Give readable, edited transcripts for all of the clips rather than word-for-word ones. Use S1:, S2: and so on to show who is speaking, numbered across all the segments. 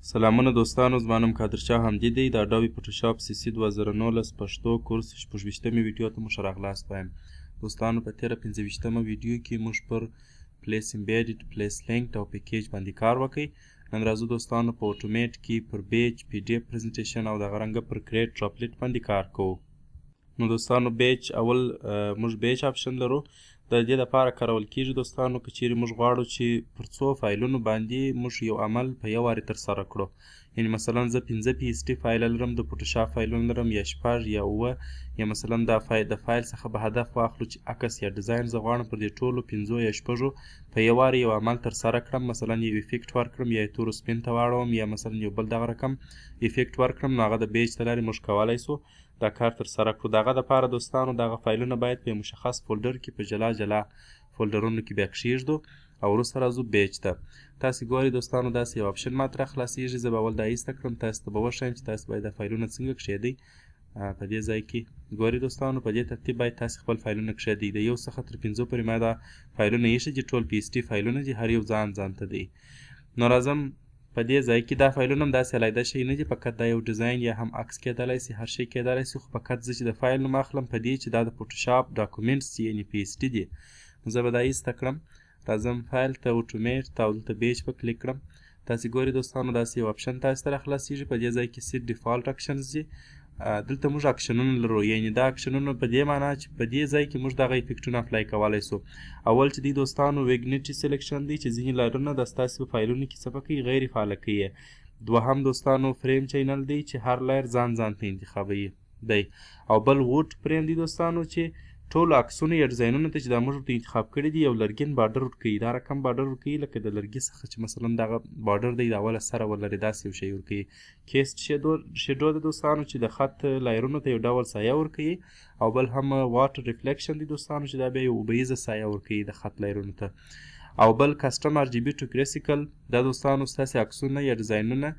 S1: سلامونه دوستانو، زما نوم قادرشاه حمدي دی. د اډوبي فوټوشاپ CC 2019 پښتو کورس 26مې ویډیو ته مو ښه راغلاست وایم. دوستانو په تېره 25مه ویډیو کې موږ پر پلیس امبیډډ، پلیس لینکډ او پیکیج باندې کار وکړی. نن راځو دوستانو په اوټومیټ کې پر بیج، PDF پریزنټیشن او دغه رنګه پر کریټ ډراپلیټ باندې کار کوو. نو دوستانو بیج اول موږ بیج آپشن لرو. د دې لپاره کارول کیږي دوستانو که چیرې موږ غواړو چې پر څو فایلونو باندې موږ یو عمل په یو وارې ترسره کړو. یعنې مثلا زه 15 PST فایل لرم، د فوټوشاپ فایلونه لرم، یا 6 یا 9، یا مثلا د فایل څخه به هدف واخلو چې عکس یا ډیزاین زه غواړم پر دې ټولو 15 یا 6 په یو وارې یو عمل ترسره کړم. مثلا یو افیکټ ورکړم، یا یې تورو سپین ته واړوم، یا مثلا یو بل دغه رقم افیکټ ورکړم، نو هغه د بیج له لارې موږ کولی سو دا کار ترسره کړو. د هغه دپاره دوستانو دغه فایلونه باید په مشخص فولډر کې په جلا جلا فولډرونو کې بیا کښیږدو او وروسته راځو بیج ته. تاسې ګورئ دوستانو داسې یو اپشن ماته راخلاصیږي. زه به اول دا ایسته کړم، تاسو ته به وښیم چې تاسو باید دا فایلونه څنګه کښیږدئ. په دې ځای کې ګورئ دوستانو په دې ترتیب باید تاسې خپل فایلونه کښیږدئ. د 1 څخه تر 5 پورې ما دا فایلونه ایښي دي، ټول PST فایلونه دي، هر یو ځان ځان ته دی. نو راځم په دې ځای کې دا فایلونه هم داسې علیحده شی نه دي، فقط دا یو ډیزاین یا هم عکس کیدلی سي، هر شی کیدلی سي، خو فقط زه چې د فایل نوم اخلم په دې چې دا د فوټوشاپ ډاکومنټس دي، یعنې PST دي. نو زه به دا ایسته کړم، راځم فایل ته اوټومیټ او دلته بیج په کلیک کړم. تاسې ګورئ دوستانو داسې یو اپشن تاسې ته راخلاصیږي. په دې ځای کې سیټ ډیفالټ اکشنز دي. دلته موږ اکشنونه لرو، یعنې دا اکشنونه په دې معنا چې په دې ځای کې موږ دغه افیکټونه اپلای کولی سو. اول چې دی دوستانو ویګنیټي سلیکشن دی چې ځینې لایرونه د ستاسې په فایلونو کې څه کوي غیر فعاله کوي. دوهم دوستانو فریم چینل دی چې هر لایر ځان ځان ته انتخابوي دی. او بل ووډ فریم دی دوستانو چې ټولو عکسونو یا ډیزاینونو ته چې دا موږ ورته انتخاب کړي دي یو لرګین بارډر ورکوي. دا رقم بارډر ورکوي لکه د لرګي څخه چې مثلا دغه بارډر دی د اوله سره ولري، داسې یو شی ورکوي. کیسټ شیډو د دوستانو چې د خط لایرونو ته یو ډول سایه ورکوي. او بل هم واټر ریفلیکشن دی دوستانو چې دا بیا یو اوبهیزه سایه ورکوي د خط لایرونو ته. او بل کسټم RGB ټو کریسیکل دا دوستانو ستاسې عکسونه یا ډیزاینونه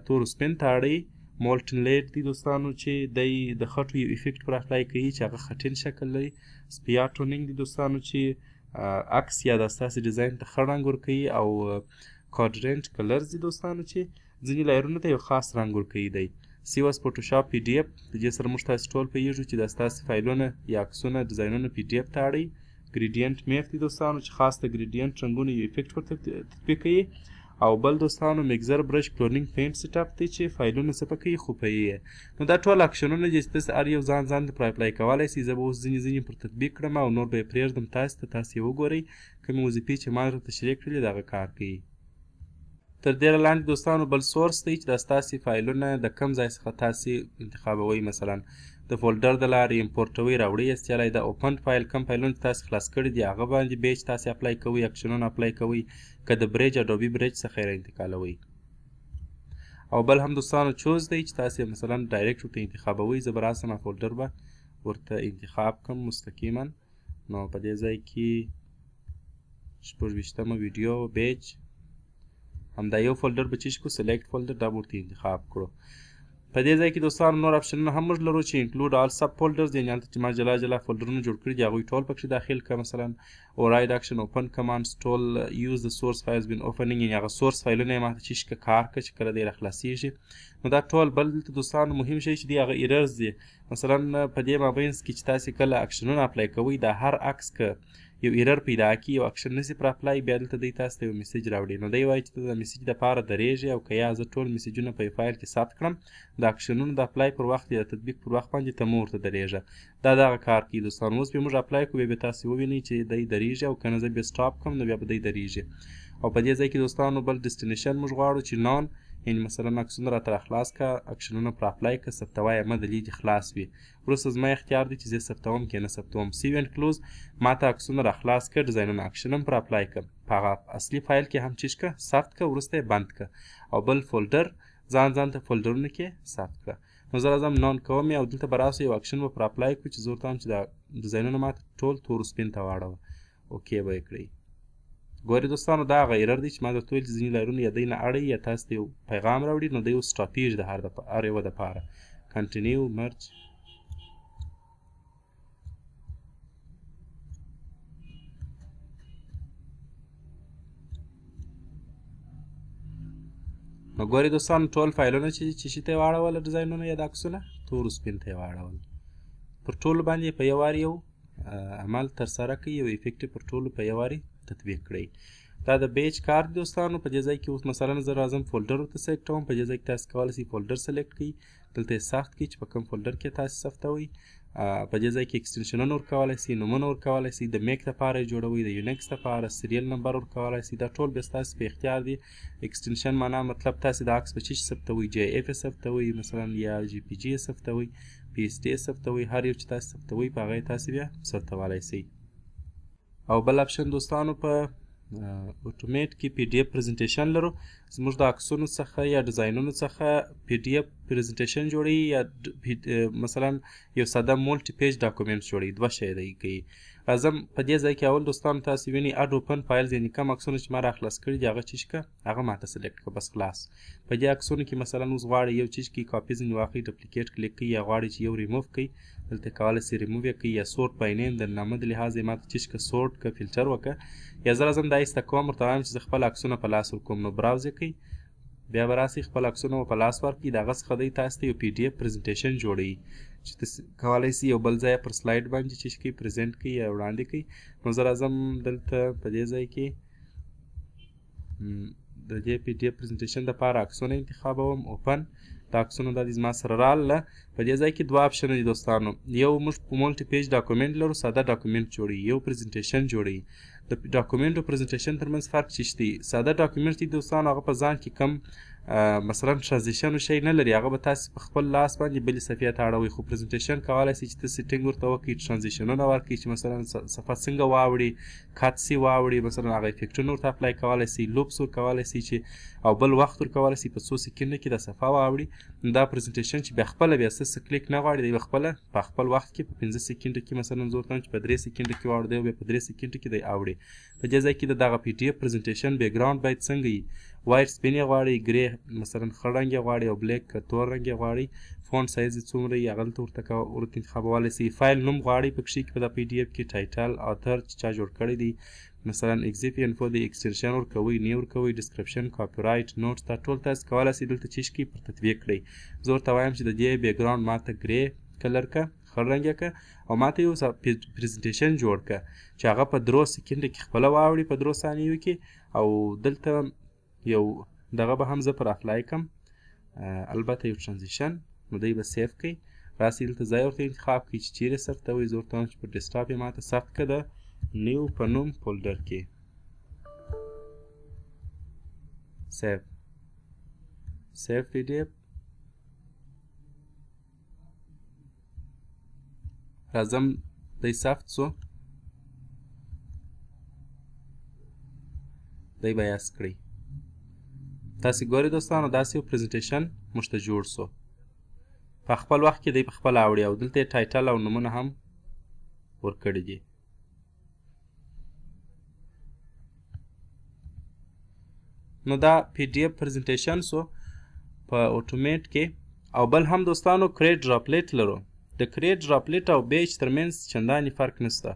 S1: تورو سپین ته اړوي. مولټن لیر دی دوستانو چې دی د خټو یو افیکټ پر اپلای کوي چې هغه خټین شکل لري. سپیا ټونینګ دی دوستانو چې عکس یا د ستاسې ډیزاین ته ښه رنګ ورکوي. او کوادرنټ کلرز دی دوستانو چې ځینې لایرونو ته یو خاص رنګ ورکوي دی. COS فوټوشاپ PDF د دې سره موږ تاسې ټول پوهیږو چې د ستاسې فایلونه یا عکسونه ډیزاینونه PDF ته اړوي. ګریډینټ میپ دی دوستانو چې خاص د ګریډینټ رنګونو یو افیکټ ورته تطبیق کوي. او بل دوستانو میکزر برش کلونینګ پینټ سیټ اپ دی چې فایلونه څه کوي خوپوي. نو دا ټول اکشنونه دي چې تاسې هر یو ځان ځان پر اپلای کولی سئ. زه به اوس ځینې پر تطبیق کړم او نور به یې پرېږدم تاسې ته، تاسې یې وګورئ. کومې وظیفې چې ما درته تشریح کړلې د هغه کار کوي. تر دې لاندې دوستانو بل سورس دی چې د ستاسې فایلونه د کوم ځای څخه تاسې انتخابوئ. مثلا د فولډر د لارې امپورټوئ، راوړئ یې استیالی. د اوپن فایل کوم فایلونه چې تاسې خلاص کړي دي هغه باندې بیج تاسې اپلای کوئ، اکشنونه اپلای کوئ. که د بریج اډوبي بریج څخه یې انتقالوئ. او بل هم دوستانو چوز دی چې تاسې مثلا ډایرکټ ورته انتخابوئ. زه به راسم فولډر به ورته انتخاب کړم مستقیما. نو په دې ځای کې 26مه ویډیو بیج همدا یو فولډر به چیش کړو، سلیکټ فولډر، دا به ورته انتخاب کړو. په دې ځای کې دوستانو نور اپشنونه هم موږ لرو چې انکلود آل سب فولډرز، یعنې هلته چې ما جلا جلا فولډرونه جوړ کړي دي هغوی ټول پکښې داخل کړه. مثلا اوراید اکشن، اوپن کمانډز، ټول یوز د سورس فایلز بین اوپنینګ، یعنې هغه سورس فایلونه یې ماته چیش کړه کار کړه چې کله دی راخلاصیږي. نو دا ټول بل دلته دوستانو مهم شی چې دی هغه ایررز دي. مثلا په دې مابینځ کې چې تاسې کله اکشنونه اپلای کوئ دا هر عکس که یو ایرر پیدا کړي یو اکشن نسي پر اپلای، بیا دلته دی تاسو ته یو میسیج راوړي. نو دی وایي چې ته د میسیج دپاره درېږې او که یا زه ټول میسیجونه په یو فایل کې ثبت کړم د اکشنونو د اپلای پر وخت یا د تطبیق پر وخت باندې ته مه ورته درېږه. دا دغه کار کوي دوستانو. اوس بیا موږ اپلای کړو، بیا به تاسې ووینئ چې دی درېږي، او که نه زه بیا سټاپ کړم نو بیا به دی درېږي. او په دې ځای کې دوستانو بل ډیسټینیشن موږ غواړو چې نان، یعنې مثلا عکسونه راته راخلاص کړه، اکشنونه پر اپلای کړه، ثبتوه یې مه، د لید خلاص وي. وروسته زما اختیار دی چې زه ثبتوم که نه ثبتوم. سیو اینډ کلوز ما ته عکسونه راخلاص کړه، ډیزاینونه اکشن هم پر اپلای کړه، په هغه اصلي فایل کې هم چیش کړه، ثبت کړه، وروسته یې بند کړه. او بل فولډر ځان ځان ته فولډرونه کې ثبت کړه. نو زه راځم نان کوم او دلته به راسو یو اکشن به پر اپلای کړو چې زه ورته وایم چې دا ډیزاینونه ما ته ټول تورو سپین ته واړوه. اوکې به یې کړئ. ګورئ دوستانو دا هغه ایرر دی چې ما درته ویل چې ځینې لایرونه یا دی نه اړوي یا تاسو ته یو پیغام راوړي، نو دی اوس سټاپیږي د هر یوه دپاره. کنټینیو مرج. نو ګورئ دوستانو ټول فایلونه چې شي ته یې واړول ډیزاینونه یا د عکسونه تورو سپین ته یې واړول. پر ټولو باندې په یو وار یو عمل ترسره کوي، یو افیکټ پر ټولو په یو وارې تطبیق کړئ. دا د بیج کار دی دوستانو. په دې ځای کې اوس مثلا زه راځم فولډر ورته سلیکټ کوم. په دې ځای کې تاسو کولی شئ فولډر سلیکټ کړئ، دلته یې ثبت کړئ چې په کوم فولډر کې تاسو ثبتوئ. په دې ځای کې اکسټنشنونه ورکولی شئ، نومونه ورکولی شئ، د میک لپاره یې جوړوئ، د یونیکس لپاره سیریل نمبر ورکولی شئ. دا ټول بیا ستاسو په اختیار دي. اکسټنشن معنا مطلب تاسو د عکس په څه شي ثبتوئ، جی اف یې ثبتوئ مثلا یا جی پی جي یې ثبتوئ، پی اس ټي یې ثبتوئ، هر یو چې تاسو ثبتوئ په هغه یې تاسو بیا ثبتولی شئ. او بل اپشن دوستانو په اوټومیټ کې پی ډي اف پریزنټیشن لرو. زموږ د عکسونو څخه یا ډیزاینونو څخه پی ډي اف پریزنټیشن جوړوي یا مثلا یو ساده مولټي پیج ډاکومنټ جوړوي. دوه شی دی کوي. راځم په دې ځای کې اول دوستانو تاسو وینئ اډ اوپن فایلز، یعنې کوم عکسونه چې ما راخلاص کړي دي هغه چیش کړه، هغه ماته سلیکټ کړه، بس خلاص. په دې عکسونو کې مثلا اوس غواړئ یو چیز کې کاپي ځینې واخلئ، ډپلیکیټ کلیک کړئ، یا غواړئ چې یو ریموف کړئ، دلته کولی شئ ریموو یې کړئ، یا سورټ بای نیم د نامه د لحاظه یې ماته چیش کړه سورټ کړه، فلټر وکړه. یا زه راځم دا ایسته کوم، ورته وایم چې زه خپل عکسونه په لاس ورکوم. نو براوز یې کړئ، بیا به راسئ خپل عکسونه په لاس ورکړئ. د هغه څخه دی تاسو ته یو پی ډي اف پریزنټیشن جوړوي چې تاسو کولی شئ یو بل ځای پر سلایډ باندې چیش کړئ، پریزنټ کړئ یا وړاندې کړئ. نو زه راځم دلته په دې ځای کې د دې پی ډي اف پریزنټیشن دپاره عکسونه انتخابوم. اوپن د عکسونو دا دي زما سره راغله. په دې ځای کې دوه اپشنه دي دوستانو. یو موږ په مولټي پیج ډاکومنټ لرو، ساده ډاکومنټ جوړوي، یو پریزنټیشن جوړوي. د ډاکومنټ او پریزنټیشن ترمنځ فرق څه دی؟ ساده ډاکومنټ دي دوستانو هغه په ځان کې کم مثلا ترانزیشن و شی نه لري، هغه به تاسو په خپل لاس باندې بلې صفحې ته اړوئ. خو پریزنټیشن کولی شئ چې ته سیټینګ ورته وکړئ، ترانزیشنونه ورکړئ چې مثلا صفحه څنګه واوړي، کات سي واوړي، مثلا هغه افیکټونه ورته اپلای کولی شئ، لوپس ورکولی شئ چې او بل وخت ورکولی شئ په څو سیکنډو کې دا صفحه واوړي. دا پریزنټیشن چې بیا خپله بیا څه کلیک نه غواړي، دی به خپله په خپل وخت کې په 15 سیکنډو کې مثلا زه ورته وایم چې په 3 سیکنډو کې واوړي، دی بیا په 3 سیکنډو کې دی اوړي. په دې ځای کې د دغه پی ډي اف پریزنټیشن بیکګراوند باید څنګه وي؟ وایټ سپین یې غواړئ، ګرې مثلا خړ رنګ یې غواړئ، او بلیک که تور رنګ یې غواړئ، فونټ سایز یې څومره یي هغه دلته ورته انتخابولی شئ. فایل نوم غواړئ پکښې کې په دا پی ډي اف کې ټایټل، آثر چې چا جوړ کړی دی، مثلا اکزیف انفو دی، ایکسټنشن ورکوئ، نه ورکوئ، ډسکرپشن، کاپي رایټ، نوټ، دا ټول تاسو کولی شئ دلته چیش کړئ پر تطبیق کړئ. زه ورته وایم چې د دې بیکګراوند ماته ګرې کلر که، خړ رنګ یې که، او ماته یو پریزنټیشن جوړ که چې هغه په 3 سیکنډو کې خپله واوړي په 3 ثانیو کې. او دلته یو دغه به هم زه پر اپلای کم، البته یو ترانزیشن، نو دی به سیف کړئ. راسئ دلته ځای ورته انتخاب کړئ چې چیرې ثبتوئ. زه ورته وایم چې په ډیسکټاپ یې ماته ثبت کړه د نیو په نوم فولډر کې. سیف پی ډي اف. راځم دی ثبت سو، دی به یاس کړئ. تاسې ګورئ دوستانو داسې یو پریزنټیشن موږ ته جوړ سو. په خپل وخت کې دی په خپله اوړي، او دلته یې ټایټل او نومونه هم ورکړي دي. نو دا پی ډي اف پریزنټیشن سو په اوټومیټ کې. او بل هم دوستانو کریټ ډراپلیټ لرو. د کریټ ډراپلیټ او بیج ترمنځ چندانې فرق نشته.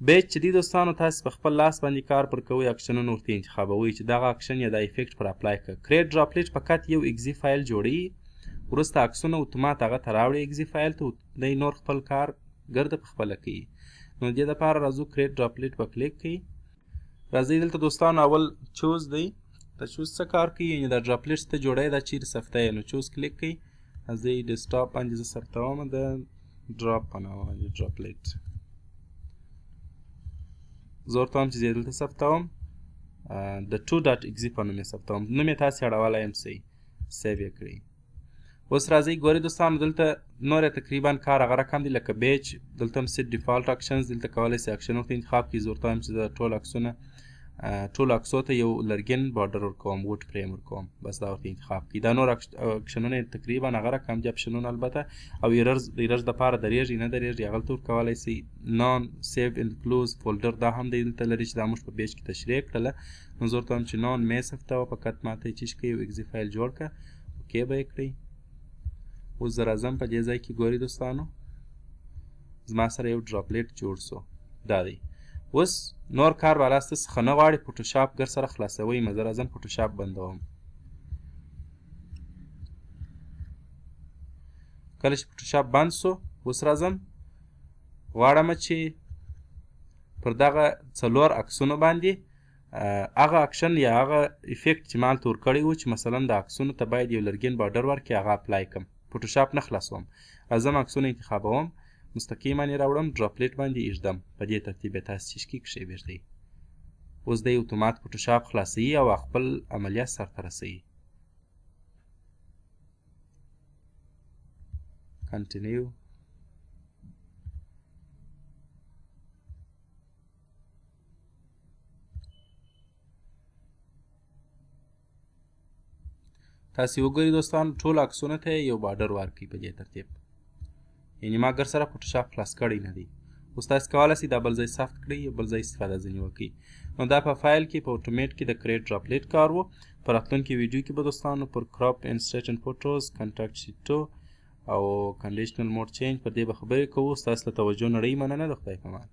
S1: بیج چې دی دوستانو تاسو په خپل لاس باندې کار پر کوئ، اکشنونه ورته انتخابوئ چې دغه اکشن یا د افیکټ پر اپلای کړه. کریټ ډراپلیټ فقط یو اکزي فایل جوړوي، وروسته عکسونه اتومات هغه ته راوړي اکزي فایل ته، دی نور خپل کار ګرده په خپله کوي. نو دې دپاره راځو کریټ ډراپلیټ به کلیک کوئ. راځئ دلته دوستانو اول چوز دی، دا چوز څه کار کوي؟ یعنې دا ډراپلیټس ته جوړی دا چیرې ثبتوی. نو چوز کلیک کوئ. راځئ ډیسکټاپ باندې زه ثبتوم د ډراپ په نامه باندې ډراپلیټ. زه ورته وایم چې زه یې دلته ثبتوم، د 2.exe په نوم یې ثبتوم. نوم یې تاسې اړولی یم، سیو یې کړئ. اوس راځئ ګورئ دوستانو دلته نور یې تقریبا کار هغه رقم دی لکه بیج. دلته هم سیټ ډیفالټ اکشنز، دلته کولی شئ اکشن ورته انتخاب کړئ. زه ورته وایم چې زه ټول عکسونه ټولو عکسو ته یو لرګین بارډر ورکوم، ووډ فریم ورکوم، بس دا ورته انتخاب کړئ. دا نور اکشنونه تقریبا هغه رقم دي اپشنونه البته. او ایررز دپاره درېږي نه درېږي هغلته ورکولی شئ. نان سیو اند کلوز فولډر دا هم دی دلته لري چې دا موږ په بیج کې تشریح کړله. نو زه ورته وایم چې نان مې ثبتوه، فقط ماته یې چیش کړئ، یو اکزي فایل جوړ کړه، اوکې به یې کړئ. اوس زه راځم په دې ځای کې ګورئ دوستانو زما سره یو ډراپلیټ جوړ سو، دا دی. اوس نور کار والا ستاسو څخه نه غواړي، فوټوشاپ ګر سره خلاصوئ. زه راځم فوټوشاپ بندوم. کله چې فوټوشاپ بند سو اوس راځم غواړم چې پر دغه 4 عکسونو باندې هغه اکشن یا هغه افیکټ چې ما هلته ورکړی و چې مثلا د عکسونو ته باید یو لرګین بارډر ورکړي هغه اپلای کړم فوټوشاپ نه خلاصوم راځم عکسونه انتخابوم مستقیما یې راوړم ډراپلیټ باندې ایږدم په دې ترتیب یې تاسې چیش کې کښېږدئ اوس دی اتومات فوټوشاپ خلاصوي او خپل عملیات سرته رسوي کنټینیو تاسې وګورئ دوستانو ټولو عکسونو ته یو بارډر ورکړئ په دې ترتیب یعنې ما ګر سره فوټوشاپ خلاص کړی نه دی اوس تاسې کولی شئ دا بل ځای ثبت کړئ یا بل ځای استفاده ځینې وکړئ نو دا په فایل کې په اتومیټ کې د کریټ ډراپلیټ کار و په راتلونکي ویډیو کې به دوستانو پر کراپ اینډ سټریټن فوټوز کنټاکټ شیټ 2 او کنډیشنل موډ چینج پر دې به خبرې کوو ستاسو له توجه نړۍ مننه د خدای په امان